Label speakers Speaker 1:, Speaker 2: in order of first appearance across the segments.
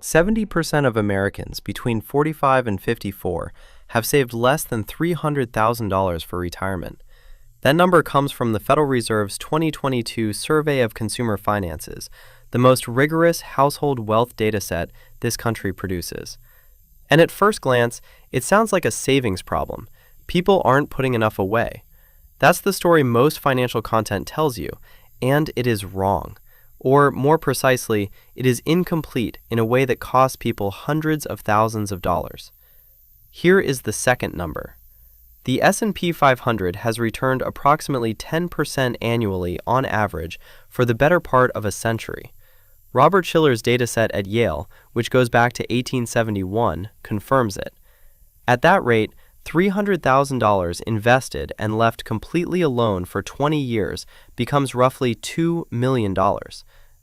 Speaker 1: 70% of Americans between 45 and 54 have saved less than $300,000 for retirement. That number comes from the Federal Reserve's 2022 Survey of Consumer Finances, the most rigorous household wealth data set this country produces. And at first glance, it sounds like a savings problem. People aren't putting enough away. That's the story most financial content tells you, and it is wrong. Or, more precisely, it is incomplete in a way that costs people hundreds of thousands of dollars. Here is the second number. The S&P 500 has returned approximately 10% annually on average for the better part of a century. Robert Shiller's dataset at Yale, which goes back to 1871, confirms it. At that rate, $300,000 invested and left completely alone for 20 years becomes roughly $2 million.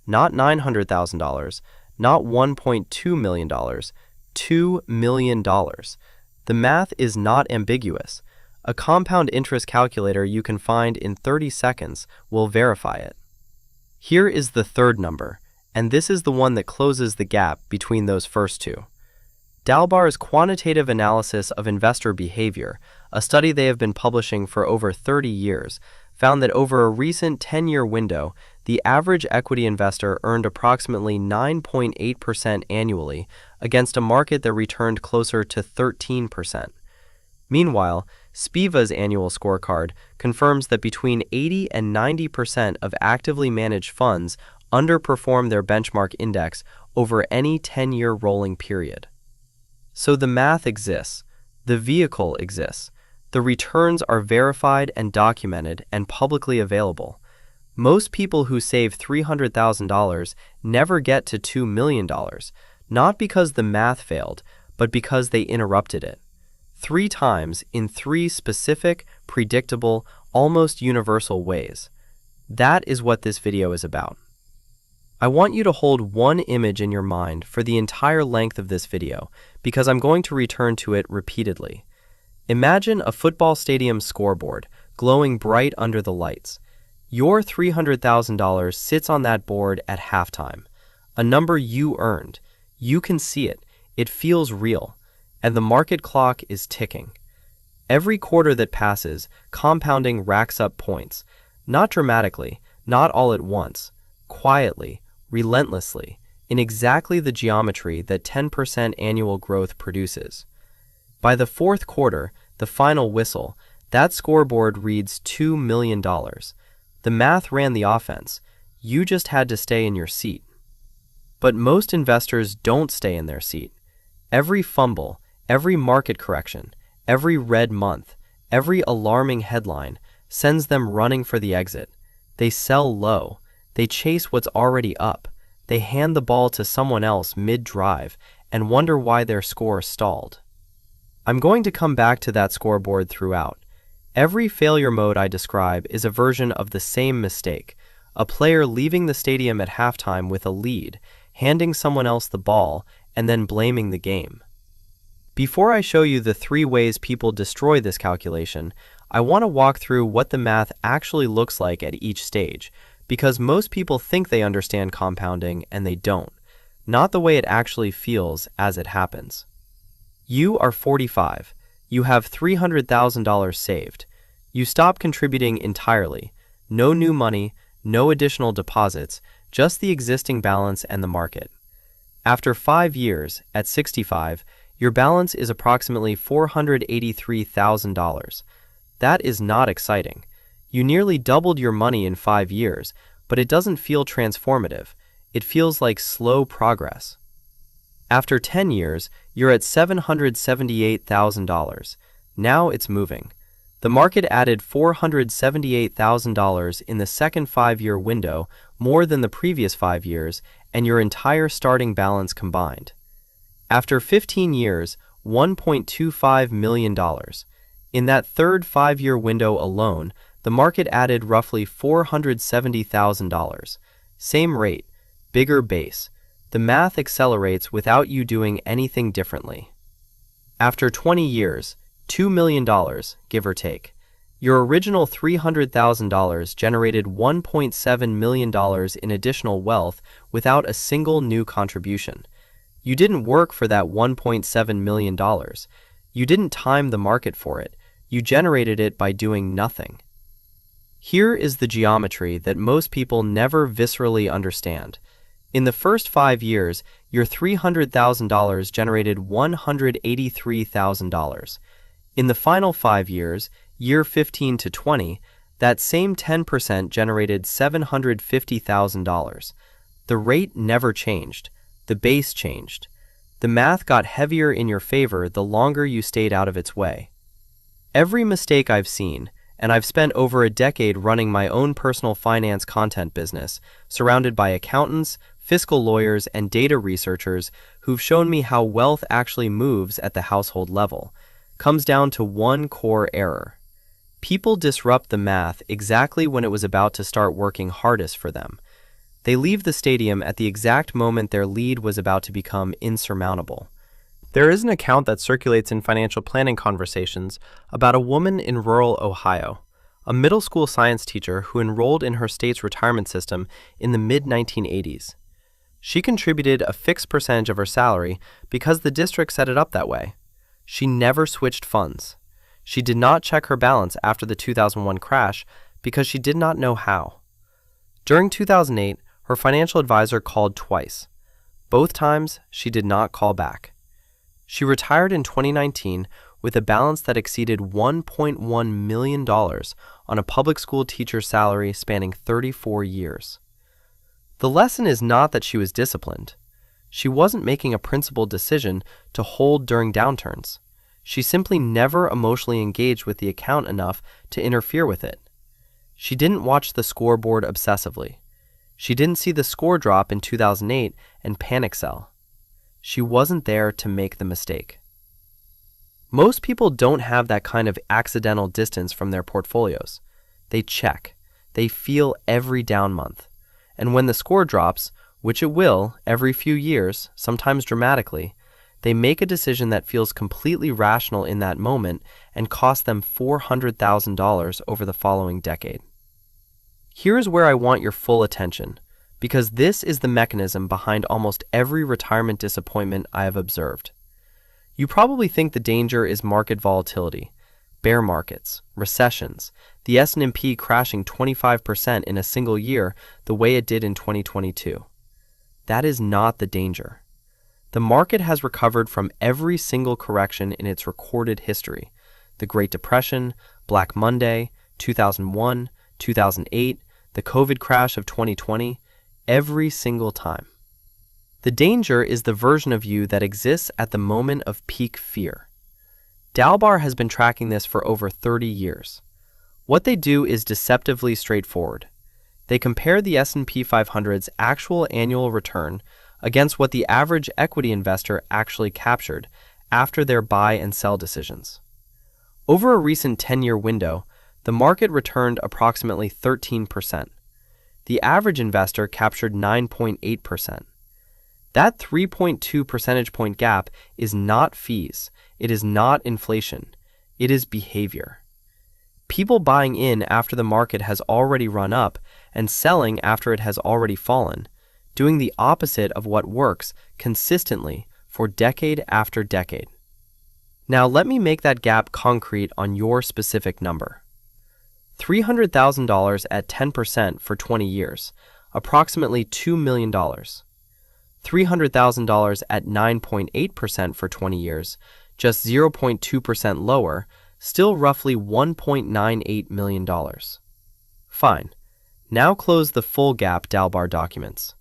Speaker 1: Not $900,000, not $1.2 million, $2 million. The math is not ambiguous. A compound interest calculator you can find in 30 seconds will verify it. Here is the third number, and this is the one that closes the gap between those first two. Dalbar's Quantitative Analysis of Investor Behavior, a study they have been publishing for over 30 years, found that over a recent 10-year window, the average equity investor earned approximately 9.8% annually against a market that returned closer to 13%. Meanwhile, Spiva's annual scorecard confirms that between 80 and 90% of actively managed funds underperform their benchmark index over any 10-year rolling period. So the math exists, the vehicle exists, the returns are verified and documented and publicly available. Most people who save $300,000 never get to $2 million, not because the math failed, but because they interrupted it. 3 times in 3 specific, predictable, almost universal ways. That is what this video is about. I want you to hold one image in your mind for the entire length of this video because I'm going to return to it repeatedly. Imagine a football stadium scoreboard glowing bright under the lights. Your $300,000 sits on that board at halftime, a number you earned. You can see it, it feels real, and the market clock is ticking. Every quarter that passes, compounding racks up points, not dramatically, not all at once, quietly, relentlessly, in exactly the geometry that 10% annual growth produces. By the 4th quarter, the final whistle, that scoreboard reads $2 million. The math ran the offense. You just had to stay in your seat. But most investors don't stay in their seat. Every fumble, every market correction, every red month, every alarming headline sends them running for the exit. They sell low. They chase what's already up. They hand the ball to someone else mid-drive and wonder why their score stalled. I'm going to come back to that scoreboard throughout. Every failure mode I describe is a version of the same mistake, a player leaving the stadium at halftime with a lead, handing someone else the ball, and then blaming the game. Before I show you the 3 ways people destroy this calculation, I want to walk through what the math actually looks like at each stage, because most people think they understand compounding and they don't, not the way it actually feels as it happens. You are 45. You have $300,000 saved. You stop contributing entirely. No new money, no additional deposits, just the existing balance and the market. After 5 years, at 65, your balance is approximately $483,000. That is not exciting. You nearly doubled your money in 5 years, but it doesn't feel transformative. It feels like slow progress. After 10 years, you're at $778,000. Now it's moving. The market added $478,000 in the second 5-year window, more than the previous 5 years, and your entire starting balance combined. After 15 years, $1.25 million. In that third 5-year window alone, the market added roughly $470,000. Same rate, bigger base. The math accelerates without you doing anything differently. After 20 years, $2 million, give or take. Your original $300,000 generated $1.7 million in additional wealth without a single new contribution. You didn't work for that $1.7 million. You didn't time the market for it. You generated it by doing nothing. Here is the geometry that most people never viscerally understand. In the first 5 years, your $300,000 generated $183,000. In the final 5 years, year 15 to 20, that same 10% generated $750,000. The rate never changed. The base changed. The math got heavier in your favor the longer you stayed out of its way. Every mistake I've seen, and I've spent over a decade running my own personal finance content business, surrounded by accountants, fiscal lawyers, and data researchers who've shown me how wealth actually moves at the household level, comes down to one core error. People disrupt the math exactly when it was about to start working hardest for them. They leave the stadium at the exact moment their lead was about to become insurmountable. There is an account that circulates in financial planning conversations about a woman in rural Ohio, a middle school science teacher who enrolled in her state's retirement system in the mid-1980s. She contributed a fixed percentage of her salary because the district set it up that way. She never switched funds. She did not check her balance after the 2001 crash because she did not know how. During 2008, her financial advisor called twice. Both times, she did not call back. She retired in 2019 with a balance that exceeded $1.1 million on a public school teacher's salary spanning 34 years. The lesson is not that she was disciplined. She wasn't making a principled decision to hold during downturns. She simply never emotionally engaged with the account enough to interfere with it. She didn't watch the scoreboard obsessively. She didn't see the score drop in 2008 and panic sell. She wasn't there to make the mistake. Most people don't have that kind of accidental distance from their portfolios. They check. They feel every down month. And when the score drops, which it will every few years, sometimes dramatically, they make a decision that feels completely rational in that moment and costs them $400,000 over the following decade. Here's where I want your full attention, because this is the mechanism behind almost every retirement disappointment I have observed. You probably think the danger is market volatility, bear markets, recessions, the S&P crashing 25% in a single year the way it did in 2022. That is not the danger. The market has recovered from every single correction in its recorded history: the Great Depression, Black Monday, 2001, 2008, the COVID crash of 2020, every single time. The danger is the version of you that exists at the moment of peak fear. Dalbar has been tracking this for over 30 years. What they do is deceptively straightforward. They compare the S&P 500's actual annual return against what the average equity investor actually captured after their buy and sell decisions. Over a recent 10-year window, the market returned approximately 13%. The average investor captured 9.8%. That 3.2 percentage point gap is not fees. It is not inflation. It is behavior. People buying in after the market has already run up and selling after it has already fallen, doing the opposite of what works consistently for decade after decade. Now let me make that gap concrete on your specific number. $300,000 at 10% for 20 years, approximately $2 million. $300,000 at 9.8% for 20 years, just 0.2% lower, still roughly $1.98 million. Fine. Now close the full gap Dalbar documents.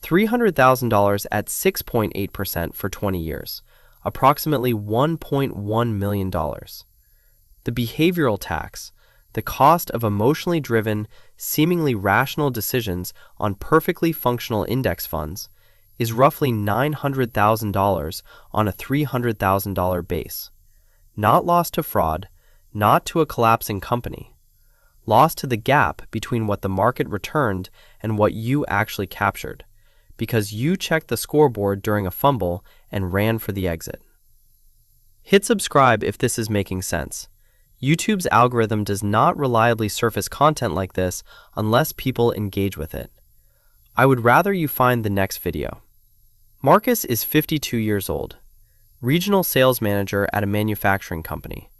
Speaker 1: $300,000 at 6.8% for 20 years, approximately $1.1 million. The behavioral tax, the cost of emotionally driven, seemingly rational decisions on perfectly functional index funds, is roughly $900,000 on a $300,000 base. Not lost to fraud, not to a collapsing company. Lost to the gap between what the market returned and what you actually captured, because you checked the scoreboard during a fumble and ran for the exit. Hit subscribe if this is making sense. YouTube's algorithm does not reliably surface content like this unless people engage with it. I would rather you find the next video. Marcus is 52 years old, regional sales manager at a manufacturing company.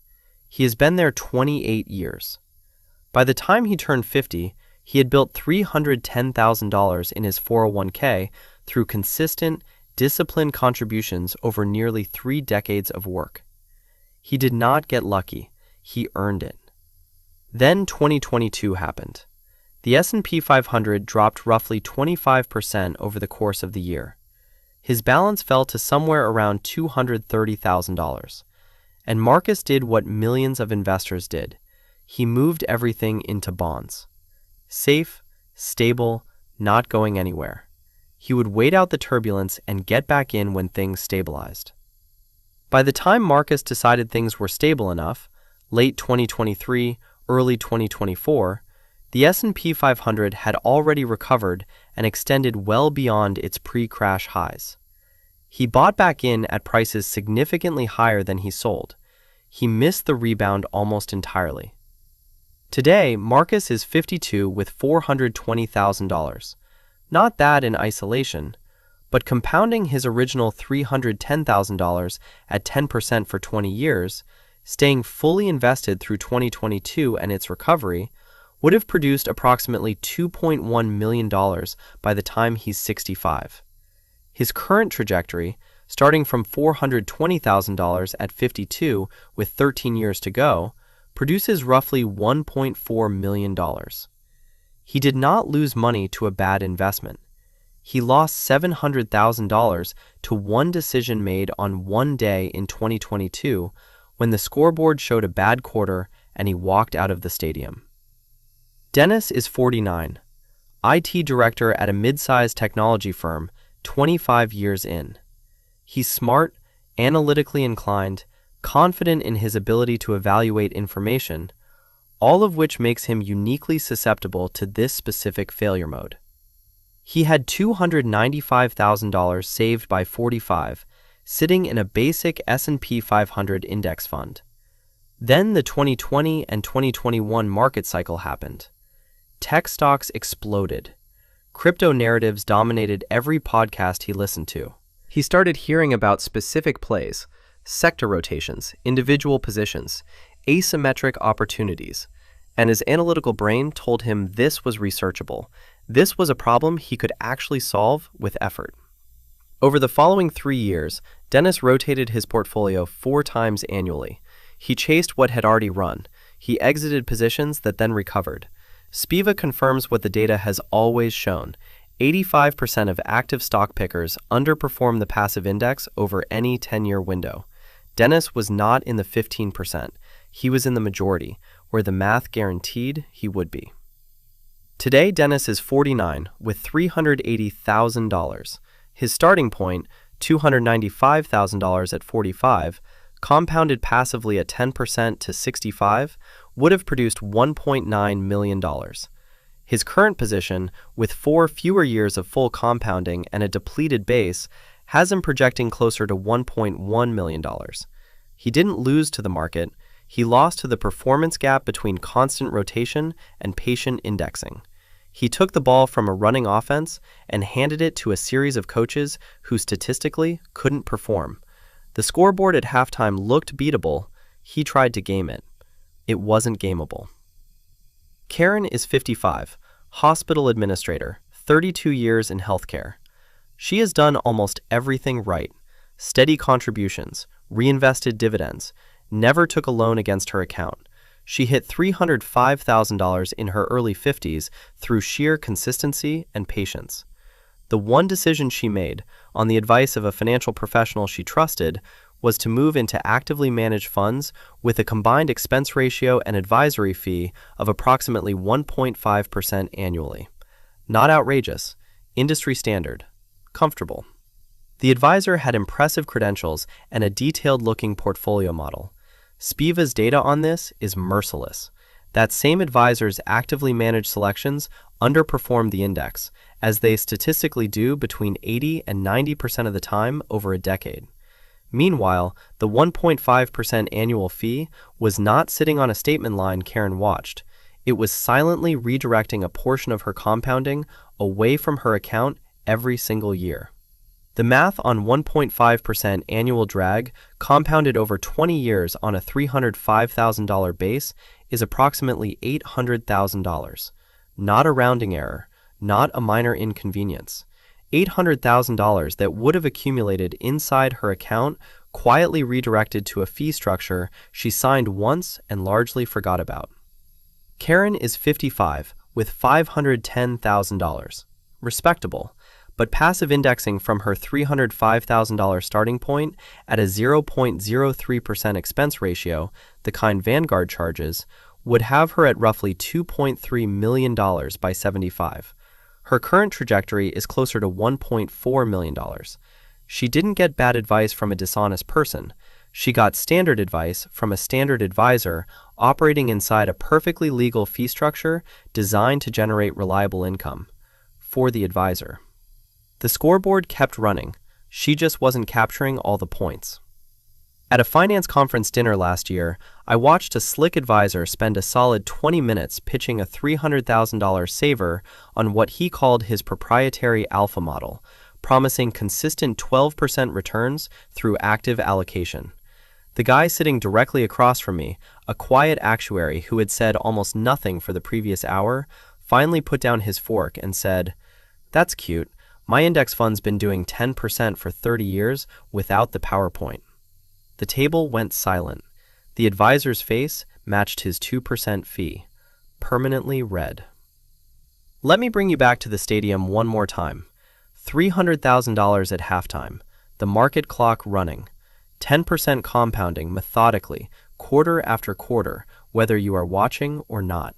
Speaker 1: He has been there 28 years. By the time he turned 50, he had built $310,000 in his 401k through consistent, disciplined contributions over nearly 3 decades of work. He did not get lucky, he earned it. Then 2022 happened. The S&P 500 dropped roughly 25% over the course of the year. His balance fell to somewhere around $230,000. And Marcus did what millions of investors did. He moved everything into bonds. Safe, stable, not going anywhere. He would wait out the turbulence and get back in when things stabilized. By the time Marcus decided things were stable enough, late 2023, early 2024, the S&P 500 had already recovered and extended well beyond its pre-crash highs. He bought back in at prices significantly higher than he sold. He missed the rebound almost entirely. Today, Marcus is 52 with $420,000. Not that in isolation, but compounding his original $310,000 at 10% for 20 years, staying fully invested through 2022 and its recovery, would have produced approximately $2.1 million by the time he's 65. His current trajectory, starting from $420,000 at 52 with 13 years to go, produces roughly $1.4 million. He did not lose money to a bad investment. He lost $700,000 to one decision made on one day in 2022 when the scoreboard showed a bad quarter and he walked out of the stadium. Dennis is 49, IT director at a mid-sized technology firm, 25 years in. He's smart, analytically inclined, confident in his ability to evaluate information, all of which makes him uniquely susceptible to this specific failure mode. He had $295,000 saved by 45, sitting in a basic S&P 500 index fund. Then the 2020 and 2021 market cycle happened. Tech stocks exploded. Crypto narratives dominated every podcast he listened to. He started hearing about specific plays, sector rotations, individual positions, asymmetric opportunities, and his analytical brain told him this was researchable. This was a problem he could actually solve with effort. Over the following 3 years, Dennis rotated his portfolio 4 times annually. He chased what had already run. He exited positions that then recovered. Spiva confirms what the data has always shown. 85% of active stock pickers underperform the passive index over any 10-year window. Dennis was not in the 15%. He was in the majority, where the math guaranteed he would be. Today, Dennis is 49 with $380,000. His starting point, $295,000 at 45, compounded passively at 10% to 65, would have produced $1.9 million. His current position, with 4 fewer years of full compounding and a depleted base, has him projecting closer to $1.1 million. He didn't lose to the market, he lost to the performance gap between constant rotation and patient indexing. He took the ball from a running offense and handed it to a series of coaches who statistically couldn't perform. The scoreboard at halftime looked beatable. He tried to game it. It wasn't gameable. Karen is 55, hospital administrator, 32 years in healthcare. She has done almost everything right. Steady contributions, reinvested dividends, never took a loan against her account. She hit $305,000 in her early 50s through sheer consistency and patience. The one decision she made, on the advice of a financial professional she trusted, was to move into actively managed funds with a combined expense ratio and advisory fee of approximately 1.5% annually. Not outrageous, industry standard, comfortable. The advisor had impressive credentials and a detailed-looking portfolio model. Spiva's data on this is merciless. That same advisor's actively managed selections underperformed the index, as they statistically do between 80 and 90% of the time over a decade. Meanwhile, the 1.5% annual fee was not sitting on a statement line Karen watched. It was silently redirecting a portion of her compounding away from her account every single year. The math on 1.5% annual drag compounded over 20 years on a $305,000 base is approximately $800,000. Not a rounding error, not a minor inconvenience. $800,000 that would have accumulated inside her account, quietly redirected to a fee structure she signed once and largely forgot about. Karen is 55 with $510,000. Respectable, but passive indexing from her $305,000 starting point at a 0.03% expense ratio, the kind Vanguard charges, would have her at roughly $2.3 million by 75. Her current trajectory is closer to $1.4 million. She didn't get bad advice from a dishonest person. She got standard advice from a standard advisor operating inside a perfectly legal fee structure designed to generate reliable income. For the advisor. The scoreboard kept running. She just wasn't capturing all the points. At a finance conference dinner last year, I watched a slick advisor spend a solid 20 minutes pitching a $300,000 saver on what he called his proprietary alpha model, promising consistent 12% returns through active allocation. The guy sitting directly across from me, a quiet actuary who had said almost nothing for the previous hour, finally put down his fork and said, "That's cute. My index fund's been doing 10% for 30 years without the PowerPoint." The table went silent. The advisor's face matched his 2% fee, permanently red. Let me bring you back to the stadium one more time. $300,000 at halftime, the market clock running, 10% compounding methodically, quarter after quarter, whether you are watching or not.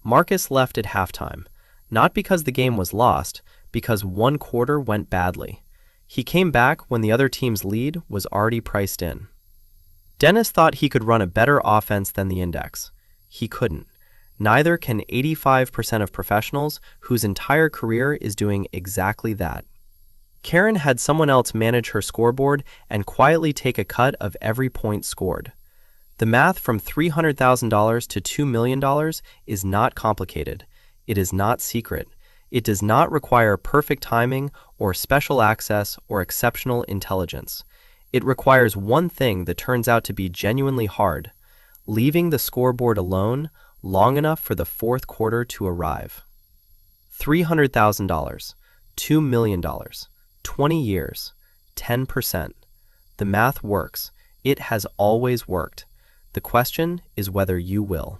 Speaker 1: Marcus left at halftime, not because the game was lost, because one quarter went badly. He came back when the other team's lead was already priced in. Dennis thought he could run a better offense than the index. He couldn't. Neither can 85% of professionals whose entire career is doing exactly that. Karen had someone else manage her scoreboard and quietly take a cut of every point scored. The math from $300,000 to $2 million is not complicated. It is not secret. It does not require perfect timing or special access or exceptional intelligence. It requires one thing that turns out to be genuinely hard: leaving the scoreboard alone long enough for the fourth quarter to arrive. $300,000, $2 million, 20 years, 10%. The math works. It has always worked. The question is whether you will.